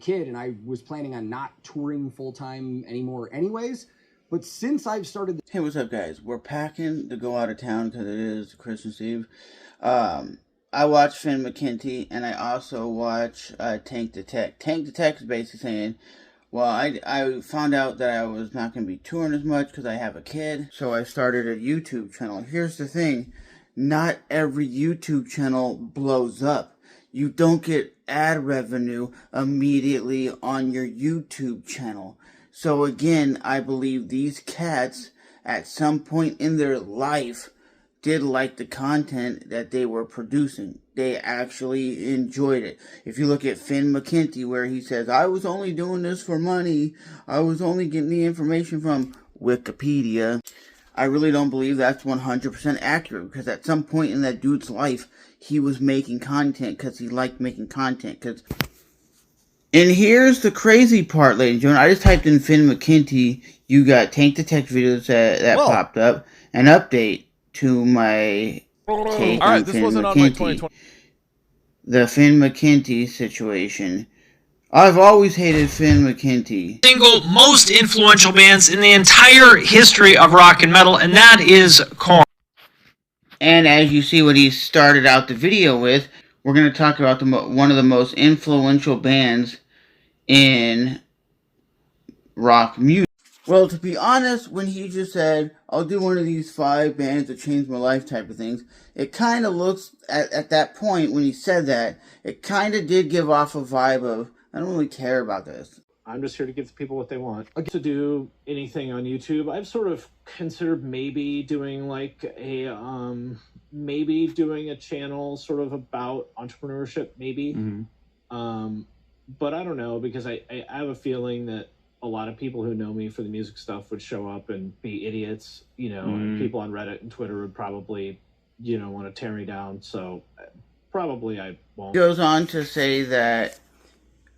kid, and I was planning on not touring full-time anymore anyways. But since I've started... Hey, what's up, guys? We're packing to go out of town because it is Christmas Eve. I watch Finn McKenty, and I also watch Tank the Tech. Tank the Tech is basically saying, well, I found out that I was not going to be touring as much because I have a kid, so I started a YouTube channel. Here's the thing. Not every YouTube channel blows up. You don't get ad revenue immediately on your YouTube channel. So again, I believe these cats, at some point in their life, did like the content that they were producing. They actually enjoyed it. If you look at Finn McKenty, where he says, I was only doing this for money, I was only getting the information from Wikipedia, I really don't believe that's 100% accurate, because at some point in that dude's life, he was making content because he liked making content. And here's the crazy part, ladies and gentlemen. I just typed in Finn McKenty. You got Tank the Tech videos that popped up. An update to my take on Finn McKenty. The Finn McKenty situation. I've always hated Finn McKenty. Single most influential bands in the entire history of rock and metal, and that is Korn. And as you see what he started out the video with, we're going to talk about one of the most influential bands in rock music. Well, to be honest, when he just said, I'll do one of these 5 bands that changed my life type of things, it kind of looks, at that point when he said that, it kind of did give off a vibe of, I don't really care about this. I'm just here to give the people what they want. To do anything on YouTube, I've sort of considered maybe doing like a channel sort of about entrepreneurship, maybe. Mm-hmm. But I don't know, because I have a feeling that a lot of people who know me for the music stuff would show up and be idiots, and people on Reddit and Twitter would probably, want to tear me down. So probably I won't. Goes on to say that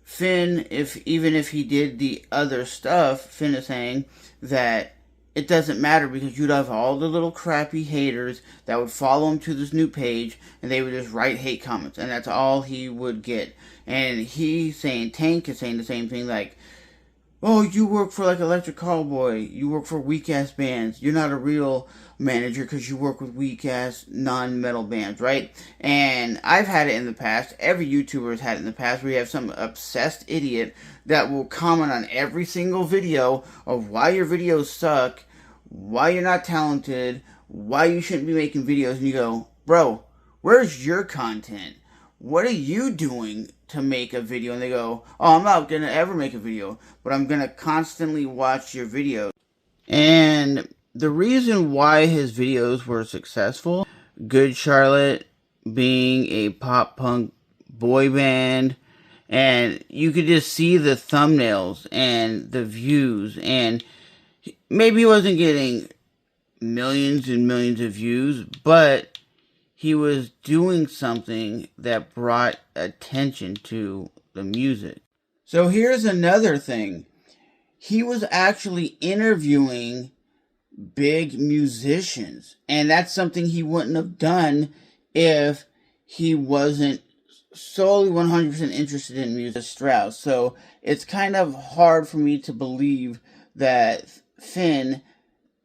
Finn, even if he did the other stuff, Finn is saying that it doesn't matter because you'd have all the little crappy haters that would follow him to this new page and they would just write hate comments, and that's all he would get. And he's saying, Tank is saying the same thing, like, oh, you work for like Electric Cowboy, you work for weak-ass bands, you're not a real manager because you work with weak-ass non-metal bands, right? And I've had it in the past, every YouTuber has had it in the past, where you have some obsessed idiot that will comment on every single video of why your videos suck, why you're not talented, why you shouldn't be making videos, and you go, bro, where's your content? What are you doing to make a video? And they go, oh, I'm not going to ever make a video, but I'm going to constantly watch your videos. And the reason why his videos were successful, Good Charlotte being a pop punk boy band, and you could just see the thumbnails and the views, and maybe he wasn't getting millions and millions of views, but he was doing something that brought attention to the music. So here's another thing. He was actually interviewing big musicians, and that's something he wouldn't have done if he wasn't solely 100% interested in music. Strauss. So it's kind of hard for me to believe that Finn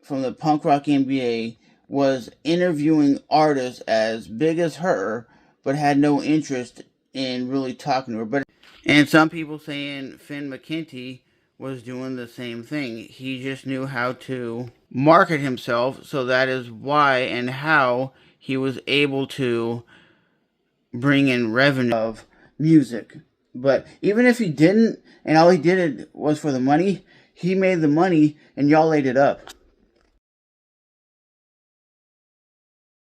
from the Punk Rock NBA was interviewing artists as big as her, but had no interest in really talking to her. And some people saying Finn McKenty was doing the same thing. He just knew how to market himself, so that is why and how he was able to bring in revenue of music. But even if he didn't, and all he did was for the money, he made the money and y'all ate it up.